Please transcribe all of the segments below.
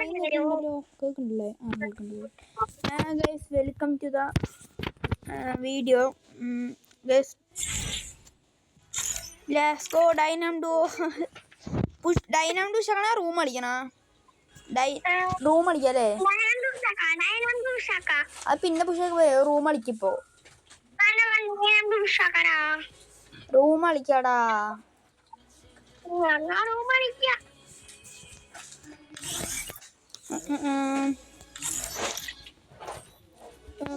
Guys, welcome to the video. Guys, let's go Dynamo push Dynamo shakana room adiyana room adiyale Dynamo shaka adu pinne push room adikippo Dynamo shakana room adikada room adikya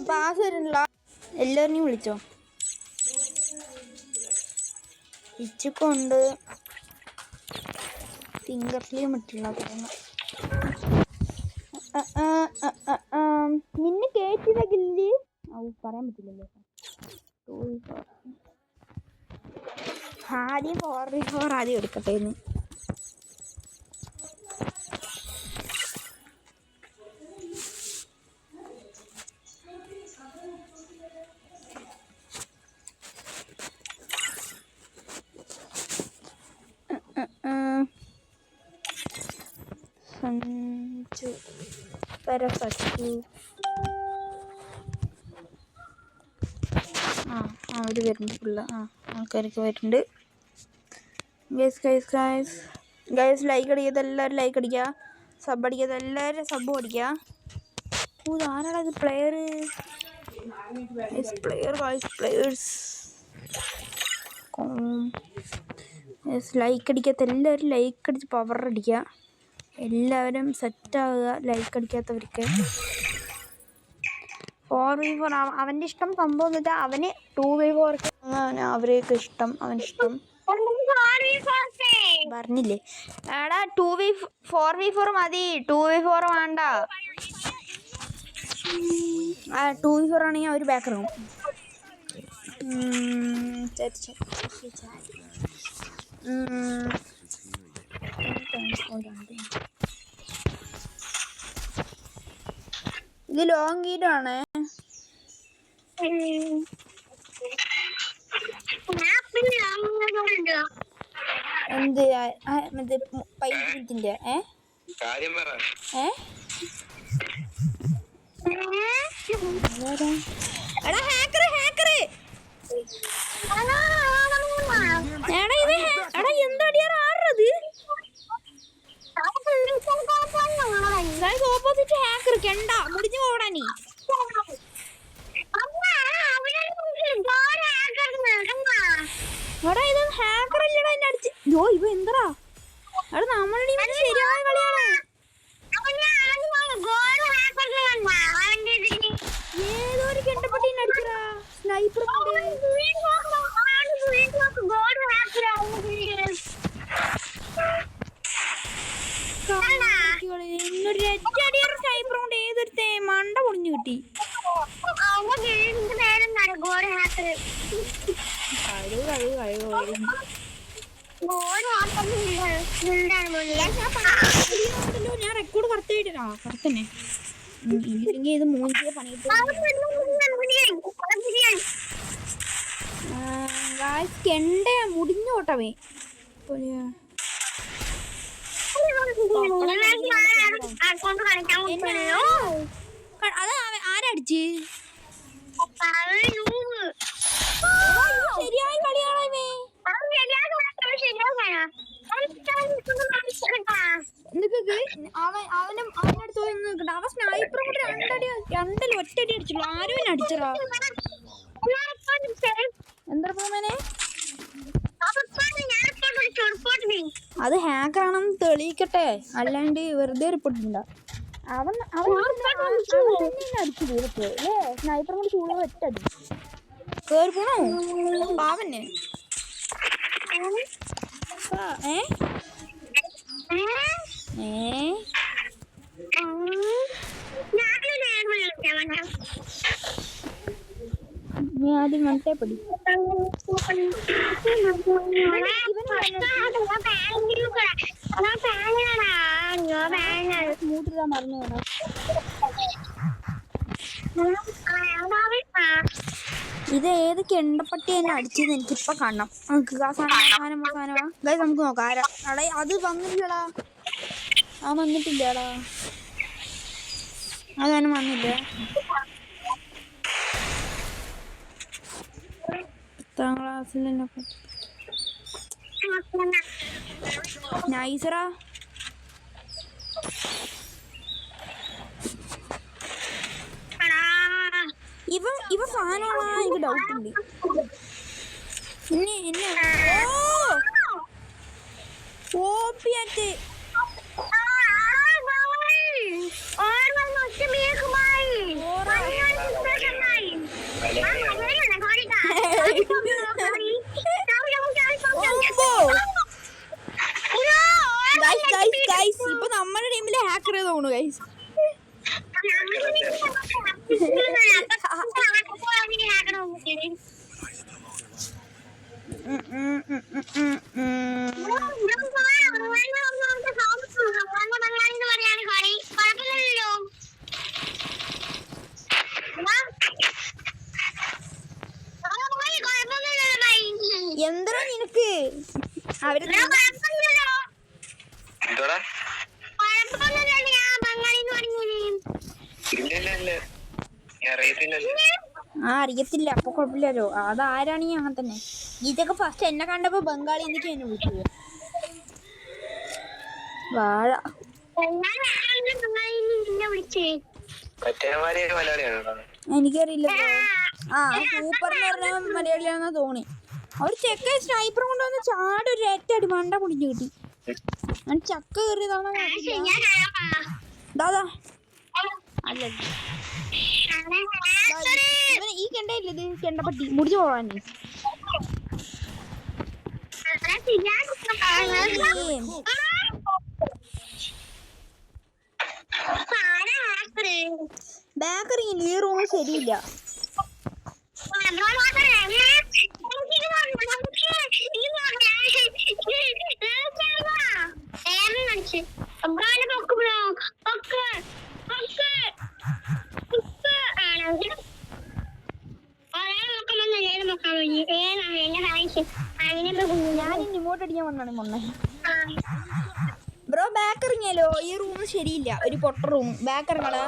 pass വരുന്നില്ല എല്ലാവരെയും വിളിച്ചോ ഇച്ചുകൊണ്ട് ഫിംഗർസ്ലിയും ഇട്ടില്ല നിന്നെ കേട്ടില്ല ഗില്ലി പറയാൻ പറ്റില്ലല്ലോ ആദ്യം 4v4 ആദ്യം എടുക്കട്ടെ എന്ന് അവർ വരുന്നുണ്ട് ഫുള്ള് ആൾക്കാരൊക്കെ വരുന്നുണ്ട് ഗൈസ് ലൈക്ക് അടിക്കാത്ത എല്ലാവരും ലൈക്ക് അടിക്കുക സബ് അടിക്കാത്ത എല്ലാവരും സബും അടിക്കുക ആരാടാ ഇത് പ്ലെയേഴ്സ് ലൈക്ക് അടിക്കാത്ത എല്ലാവരും ലൈക്ക് അടിച്ച് പവർ അടിക്കുക എല്ലാവരും സെറ്റാകുക ലൈക്ക് അടിക്കാത്തവർക്ക് 4v4 അവൻ്റെ ഇഷ്ടം സംഭവം എന്ന് വെച്ചാൽ അവന് 2v4 അവരെയൊക്കെ ഇഷ്ടം അവനിഷ്ടം പറഞ്ഞില്ലേ എടാ 4v4 മതി 2v4 വേണ്ട 2v4 ആണെങ്കിൽ അവർ ബാക്കറാവും ഇത് ലോങ് വീഡിയോ ആണ് എന്ത് മറ്റേ 5 മിനിറ്റിന്റെ എടാ ഹാക്കർ എടാ എന്താടിയാ ആടുന്നത് ഓപ്പോസിറ്റ് ഹാക്കർ കണ്ട മുടിഞ്ഞു പോടാ എടാ ഇത് ഹാക്കർ അല്ലടാ എന്നെ അടിച്ച് ഇവ എന്താ എടാ നമ്മളുടെ ശരിയായ കളിയാണ് ഏതോ ഒരു കെണ്ടപ്പട്ടി അടിച്ചടാ സ്നൈപ്പർ സ്നൈപ്പർ കൊണ്ട് ഏതൊരുത്തേ മണ്ട പൊളിഞ്ഞു കിട്ടി ഞാൻ റെക്കോർഡ് കറക്റ്റന്നെ ഇല്ലെങ്കിൽ ഇത് മൂന്നിന്റെ പണിയിട്ട് കെണ്ട മുടിഞ്ഞു പോട്ടവേ അത് ആരടിച്ച് ശരിയായ കളിയാണേ അവനടുത്ത് അവൻ സ്നൈപ്പർ കൊണ്ട് രണ്ടല്ല ഒറ്റടി അടിച്ചുള്ളൂ ആരും അടിച്ചടാ എന്താ പോമേനെ അത് ഹാക്കറാണെന്ന് തെളിയിക്കട്ടെ അല്ലാണ്ട് വെറുതെ റിപ്പോർട്ടില്ല അവൻ അടിച്ചു ദൂരത്ത് സ്നൈപ്പർ കൊണ്ട് ചൂട് ഒറ്റടി കേറി പോണോ പാവന്നെ നീ ആദ്യം മറ്റേ പടി മൂട്ടിടാൻ മറന്നു വേണം ഇത് ഏത് കെണ്ടപ്പട്ടി എന്നെ അടിച്ചെന്ന് എനിക്കിപ്പൊ കാണണം നമുക്ക് നമുക്ക് നോക്കാം ആരാ അത് വന്നില്ലടാ ആ വന്നിട്ടില്ലടാ, അതാണ് വന്നില്ല. 10ാം ക്ലാസ്സിൽ നൈസറാ. ഇവ ഫാനാണോ? എനിക്ക് ഡൗട്ട് ഉണ്ട്. ഓപ്പിയായിട്ട് ഇപ്പൊ നമ്മുടെ ടീമിലെ ഹാക്കർ തോന്നുന്നു ഗൈസ്. എന്താ നിനക്ക് അവര് അറിയത്തില്ല, അപ്പൊ കുഴപ്പമില്ലല്ലോ. അതാരാണെങ്കിൽ അങ്ങനെ തന്നെ. ഇതൊക്കെ ഫസ്റ്റ് എന്നെ കണ്ടപ്പോ ബംഗാളി എന്തൊക്കെ എന്നെ വിളിച്ചത്. വാഴ എനിക്കറിയില്ല. ആ സൂപ്പർ എന്ന് പറഞ്ഞ മലയാളിയാണെന്ന് തോന്നി. അവര് ചെക്ക സ്നൈപ്പർ കൊണ്ടുവന്ന് ചാട് ഒരു ഏറ്റടി മണ്ട പൊടിഞ്ഞു കിട്ടി. ഞാൻ ചക്ക കയറിയതാണോ ദാദാ അല്ല ഈ കെണ്ടയില്ല, ഇത് കെണ്ടപ്പട്ടി മുടിച്ചു പോവാൻ. ബേക്കറി ഈ റൂം ശരിയില്ല. ഞാൻ ഇങ്ങോട്ട് അടിക്കാൻ വന്നാണ് മൊണ്ണ. Bro back ഇറങ്ങിയാലോ? ഈ റൂം ശരിയില്ല, ഒരു പൊട്ട റൂം. ബാക്ക് ഇറങ്ങടാ.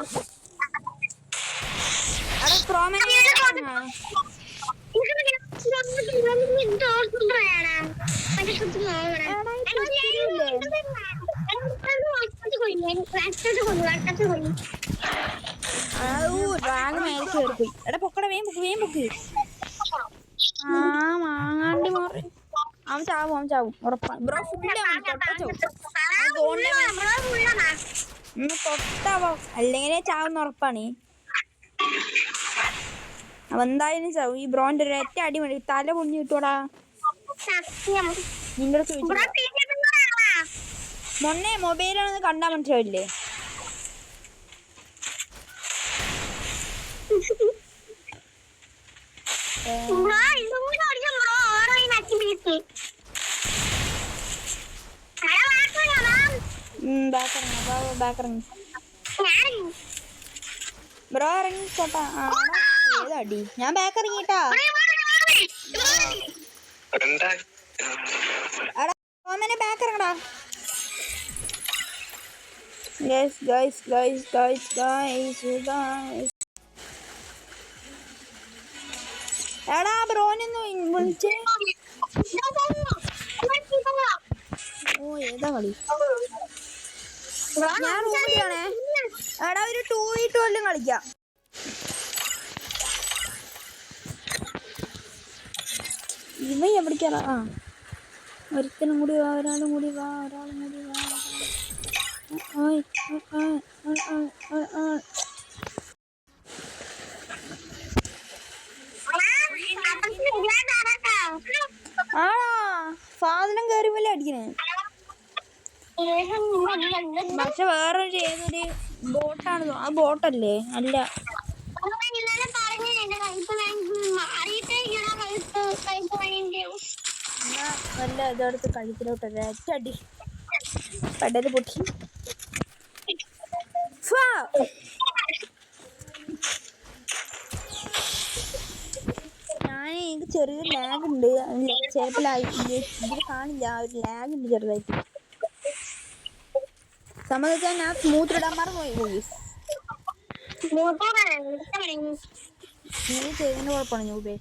എടാ പൊക്കട വേം പൊക്ക്. ആ മാങ്ങാണ്ടി മാറി. അവൻ ചാവും ഉറപ്പാണ്. ബ്രോ തൊട്ടാവോ അല്ലെങ്കിലേ ചാവുന്ന ഉറപ്പാണ്. അവ എന്തായാലും ചാവും. ഈ ബ്രോന്റെ ഒരൊറ്റ അടിമതി തല പൊണ്ണി കിട്ടൂടാ. നിന്റെ അടുത്ത് മൊണ്ണെ മൊബൈലാണെന്ന് കണ്ടാ മനസ്സിലാവില്ലേ? ബ്രോ ഇറങ്ങിക്കോട്ടാ. ഏതടി ഞാൻ ബാക്ക് ഇറങ്ങിട്ടാ. ബാക്ക് ഇറങ്ങടാ. എടാ ബ്രോനൊന്ന് വിളിച്ചേ. ഓ ഏതാ കളി? ഞാൻ റൂമിലാണേ. എടാ ഒരു 2v2 കളിക്കാം. ഇവ എവിടേക്കാ? ആ ഒരുത്തനും കൂടി വാ, ഒരാളും കൂടി വാ. ആ സാധനം കയറിയല്ലേ അടിക്കണേ. പക്ഷെ വേറൊരു ഏതൊരു ബോട്ടാണ്. ആ ബോട്ടല്ലേ? അല്ല നല്ല ഇതെടുത്ത് കഴുത്തിലോട്ട് ഒരടി പടല് പൊട്ടി. എനിക്ക് ചെറിയൊരു ലാഗ് ഉണ്ട്. ചിലപ്പോൾ ഇതിൽ കാണില്ല, ഒരു ലാഗ് ഉണ്ട് ചെറുതായിട്ട്. സമ്മതിച്ചാൽ ഞാൻ സ്മൂത്ത് ഇടാൻ മറന്നുപോയി. നീ ചെയ്തതിന് കുഴപ്പമാണ് ഞൂബേ.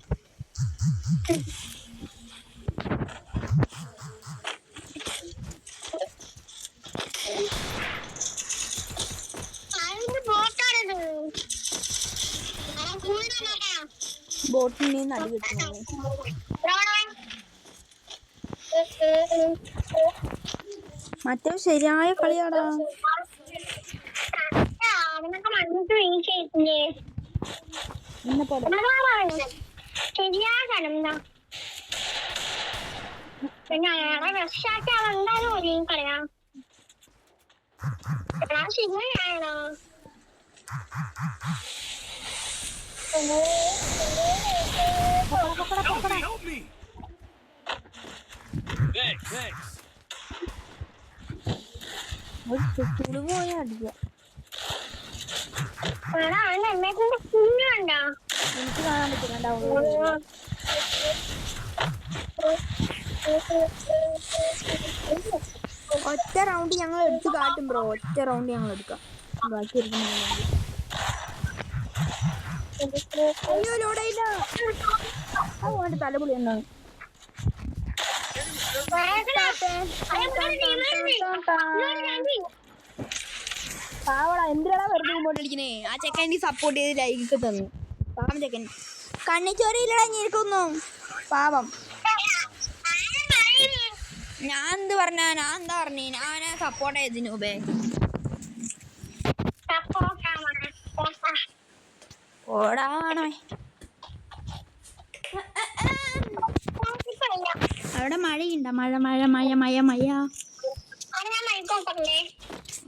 ബോട്ടിൽ നടി കിട്ടുന്നു. മറ്റേ ശരിയായ കളിയാടാ. പോയ അടിക്കുക. എനിക്ക് കാണാൻ പറ്റുന്നുണ്ടാവും. ഒറ്റ റൗണ്ട് ഞങ്ങൾ എടുത്ത് കാട്ടും ബ്രോ. ഒറ്റ റൗണ്ട് ഞങ്ങൾ എടുക്കാം. ബാക്കി അയ്യോ ലോഡായില്ല. അതുകൊണ്ട് തലപൊളി എന്നാണ്. പാവള എന്തിനാ വെറുതെ മുമ്പോട്ട് അടിക്കണേ? ആ ചെക്കൻ സപ്പോർട്ട് ചെയ്ത് ലൈക്ക് തന്നു. പാവം ചെക്കൻ. കണ്ണിച്ചോരയില്ലടാ ഞെരുക്കൊന്നും. പാവം. ഞാൻ എന്താ പറഞ്ഞേ? ഞാൻ സപ്പോർട്ട് ചെയ്തതിന് ഉപേ. ഓടാണോ? അവിടെ മഴയുണ്ട? മഴ മഴ മഴ മഴ മഴ.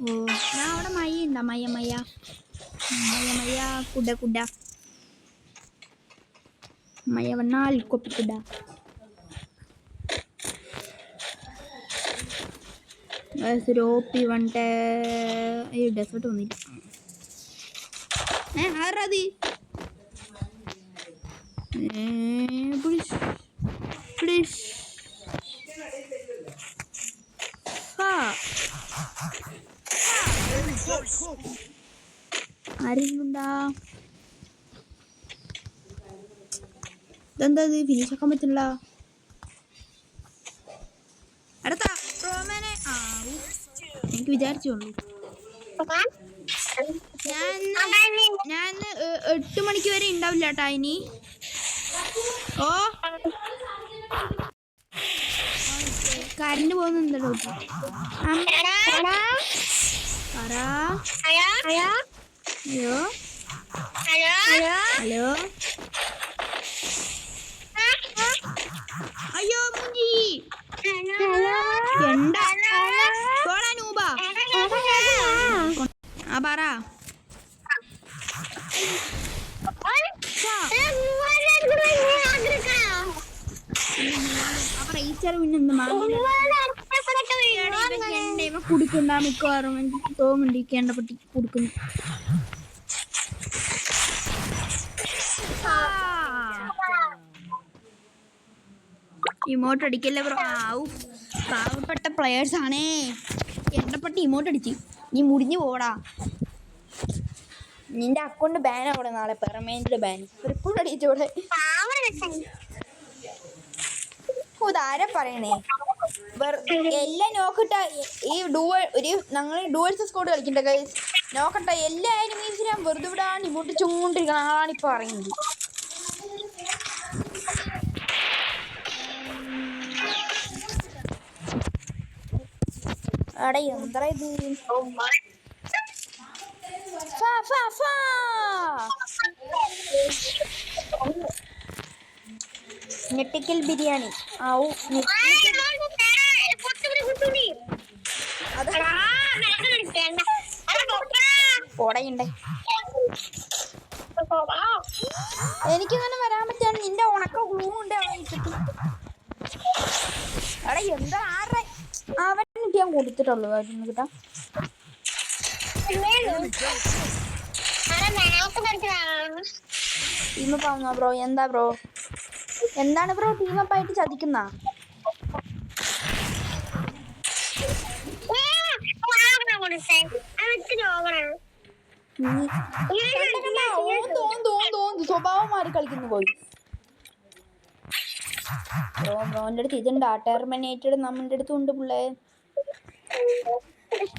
ഓ ഞാൻ അവിടെ മഴയുണ്ട? മഴ മഴ മഴ മഴ കുട കുട മഴ വന്നാൽ കൊപ്പിക്കുട. രോപ്പി വന്നിട്ട് ഡെസേർട്ട് വന്നില്ല. ആരത്? ആരെങ്കിലുണ്ടാ? ഇതെന്താ ഫിനിഷ് ആക്കാൻ പറ്റില്ല. അടുത്താ റോമാനെ. എനിക്ക് വിചാരിച്ചോളൂ. ഞാൻ 8 മണിക്ക് വരെ ഉണ്ടാവില്ല കേട്ടാ ഇനി. ഓ കറണ്ട് പോകുന്നുണ്ടോ? ഹലോ അയ്യോ മുഞ്ചി ആ പറ. കുടിക്കണ്ട മിക്കവാറും എനിക്ക് തോന്നുന്നുണ്ട്. കേണ്ട പട്ടി കൊടുക്കുന്നു. ഇമോട്ട് അടിക്കല്ലേ ബ്രോ. പാവപ്പെട്ട പ്ലെയേഴ്സ് ആണേ. എണ്ണപ്പെട്ട് ഇമോട്ട് അടിച്ച് നീ മുടിഞ്ഞു പോടാ. നിന്റെ അക്കൗണ്ട് ബാൻ ആവടെ നാളെ. Permanent ban. റിപ്പോർട്ട് അടിച്ചോടെ. ഇതാരാ പറയണേ? എല്ലാം നോക്കട്ട. ഈ ഞങ്ങൾ ഡുവൽസ് സ്കോഡ് കളിക്കണ്ട ഗൈസ്. നോക്കട്ടെ എല്ലാ എനിമീസിനും വെറുതെ വിടാൻ ഇമോട്ട് ചൂണ്ടിരിക്കണം ആളാണ് ഇപ്പൊ പറയുന്നത്. അടേ എന്താ ഇത്? ഞെട്ടിക്കൽ ബിരിയാണി. പോടയുണ്ടേ. എനിക്കിങ്ങനെ വരാൻ പറ്റാണ്. നിന്റെ ഉണക്ക ഗ്ലൂണ്ട് അവിടെ എന്താ ആരുടെ അവൻ ഞാൻ കൊടുത്തിട്ടുള്ളൂ കേട്ടാ. ടീമപ്പാവുന്നോ ബ്രോ? എന്താ ബ്രോ? എന്താണ് ബ്രോ ടീമപ്പായിട്ട് ചതിക്കുന്ന? സ്വഭാവം മാറി കളിക്കുന്നു പോയി. ബ്രോന്റെ അടുത്ത് ഇതുണ്ട്, ടെർമിനേറ്റഡ് നമ്മുടെ അടുത്തും ഉണ്ട് പിള്ളേ.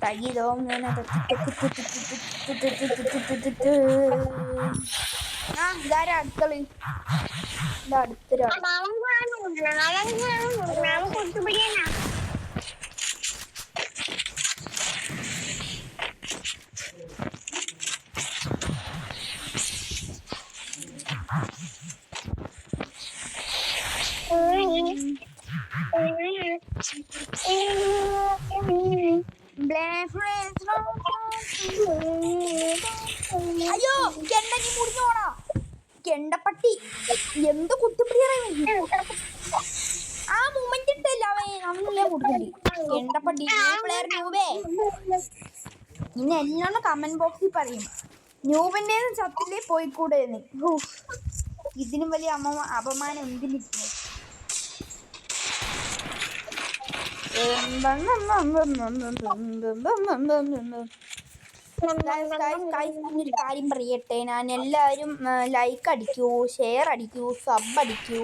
തകിതോ ഇതാരാ അടുക്കള അടുത്തൊരാ അയ്യോ കെണ്ട നീ മുറിഞ്ഞു പോണാ കെണ്ടപ്പട്ടി എന്ത് കുത്തിപ്പിടിയാ ആ മൂമെന്റ് ഇട്ടല്ല അവനല്ലേ കൊടുക്കണ്ടി കെണ്ടപ്പട്ടി പ്ലെയർ ന്യൂബേ. ഇനി എല്ലാം കമന്റ് ബോക്സിൽ പറയും ന്യൂബിന്റെ ചത്തില്ലേ പോയിക്കൂടെ. ഇതിനും വലിയ അപമാനം എന്തിനിരിക്കുന്നു. ഒരു കാര്യം പറയട്ടെ, ഞാൻ എല്ലാവരും ലൈക്ക് അടിക്കൂ, ഷെയർ അടിക്കൂ, സബ് അടിക്കൂ,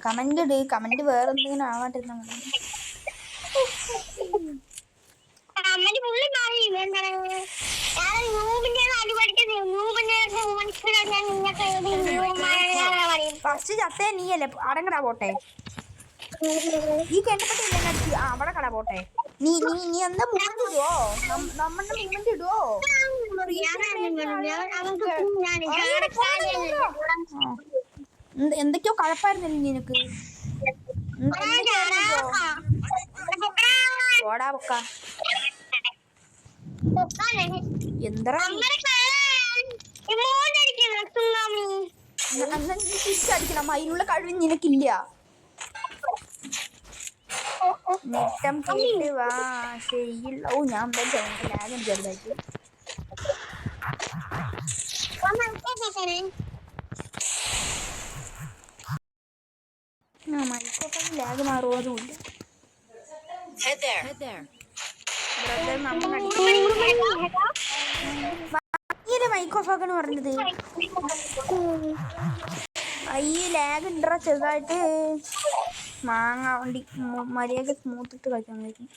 കമന്റ് ഇട്. കമന്റ് വേറെ എന്തെങ്കിലും ആവാണ്ടിരുന്ന ഫസ്റ്റ് ചത്തേ നീയല്ലേ, അടങ്ങടാ പോട്ടെ. ഈ കെട്ടപ്പെട്ടില്ല അവിടെ കട പോട്ടെ. നീ എന്താ മൂവ്മെന്റ് ഇടുവോ, നമ്മളുടെ മൂവ്മെന്റ് ഇടുവോ. എന്തൊക്കെയോ കഴപ്പായിരുന്നല്ലേ നിനക്ക്. ഓടാ പൊക്ക എന്താ തിരിച്ചടിക്കണം. അതിനുള്ള കഴിവ് നിനക്കില്ല. നെട്ടം കേട്ട് വാ ശരിയില്ല. ഓ ഞാൻ ലാഗം ചെറുതായിട്ട്. ലാഗ് മാറുമോ അതുമില്ല. മൈക്ക് ഓഫ് ആക്കാണ് പറഞ്ഞത്. അയ്യ ലാഗ് ഉണ്ടോ ചെറുതായിട്ട്. മാങ്ങ വണ്ടി മര്യാദ സ്മൂത്ത് ഇട്ട് കളിക്കാൻ കഴിക്കും.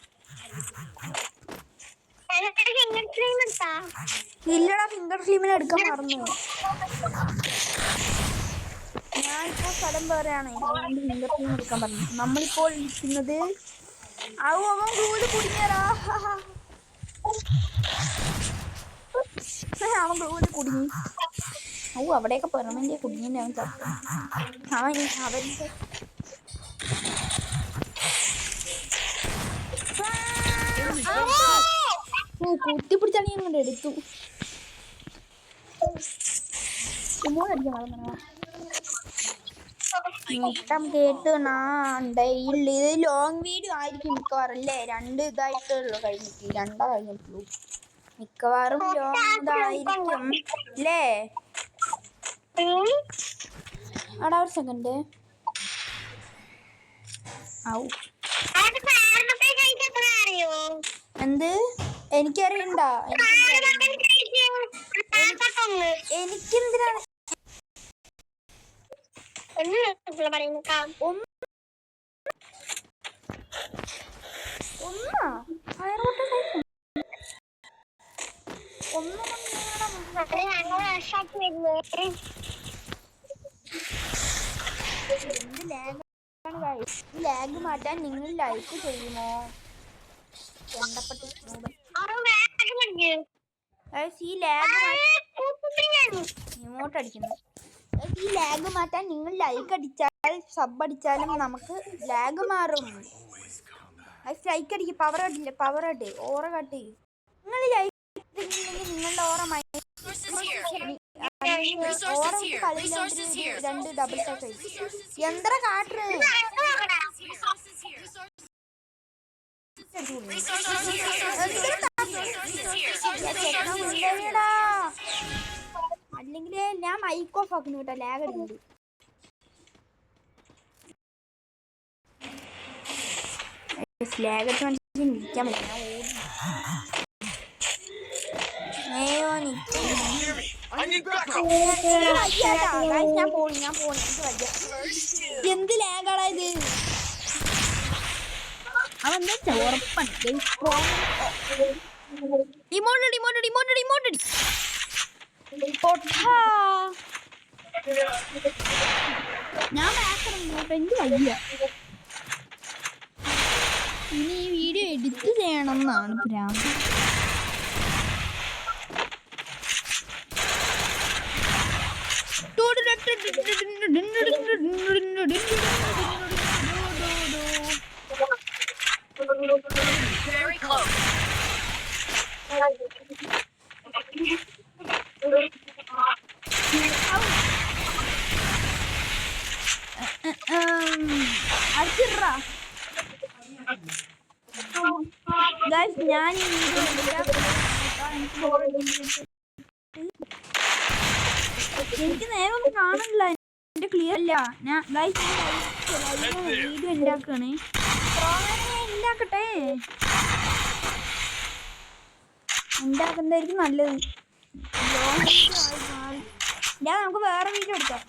ഇല്ലടാ ഫിംഗർ സ്ലീമിനെ എടുക്കാൻ മറന്നു. ഞാനിപ്പോ സ്ഥലം വേറെയാണ്, അതുകൊണ്ട് ഫിംഗർ സ്ലീം എടുക്കാൻ പറഞ്ഞു. നമ്മളിപ്പോൾ ഇരിക്കുന്നത് അവൻ ഗ്ലൂല് കുടുങ്ങിയടാ. അവൻ ഗ്ലൂല് കുടുങ്ങി. അവിടെയൊക്കെ പെർമനന്റ് കുടുങ്ങിയ അവൻ ചത്തു. അവന്റെ കുത്തിപ്പിടിച്ചാണ് ഞാൻ കൊണ്ട് എടുത്തു. ഇഷ്ടം കേട്ട് ഡെയിലി ഇത് ലോങ് വീഡിയോ ആയിരിക്കും മിക്കവാറും അല്ലേ. 2 ഇതായിട്ടുള്ളൂ കഴിഞ്ഞിട്ട്, 2 കഴിഞ്ഞിട്ടുള്ളൂ. മിക്കവാറും ലോങ് ഇതായിരിക്കും അല്ലേ. അടാ ഒരു സെക്കൻഡ്. എന്ത് എനിക്കറിയണ്ട. എനിക്കെന്തിനാണ് ലാഗ് മാറ്റാൻ നിങ്ങൾ ലൈക്ക് ചെയ്യുമോ? ഇങ്ങോട്ട് അടിക്കുന്നു. ഈ ലാഗ് മാറ്റാൻ നിങ്ങൾ ലൈക്ക് അടിച്ചാൽ സബ് അടിച്ചാലും നമുക്ക് ലാഗ് മാറും. ലൈക്ക് അടിക്കും. പവർ അടില്ല, പവർ അടി ഓറ കട്ടി. നിങ്ങൾ ലൈക്ക് നിങ്ങളുടെ ഓറ രണ്ട് ഡബിൾ ടച്ച് യന്ത്ര കാട്ട്. അല്ലെങ്കിൽ ഞാൻ മൈക്ക് ഓഫ് ആക്കുന്നു കേട്ടോ, ലാഗ് അടിക്കുന്നുണ്ട്. ലാഗത്ത് മനുഷ്യൻ നിൽക്കാൻ പറ്റില്ല. ഞാൻ പോണി എന്ത് ലാഗാടാ ഇത്? അവന്റെ ചോറപ്പടി ഞാൻ ബാക്കിറങ്ങോട്ടെ, എനിക്ക് വയ്യ. ഇനി ഈ വീഡിയോ എഡിറ്റ് ചെയ്യണം എന്നാണ് ഭ്രാന്ത്. Very close. ഞാൻ എനിക്ക് നേരെ ഒന്നും കാണില്ല, എന്റെ ക്ലിയർ അല്ല. ഞാൻ വീഡിയോ ഉണ്ടാക്കണേ, ഉണ്ടാക്കട്ടെ, ഉണ്ടാക്കുന്നതായിരിക്കും നല്ലത്. നമുക്ക് വേറെ വീഡിയോ എടുക്കാം.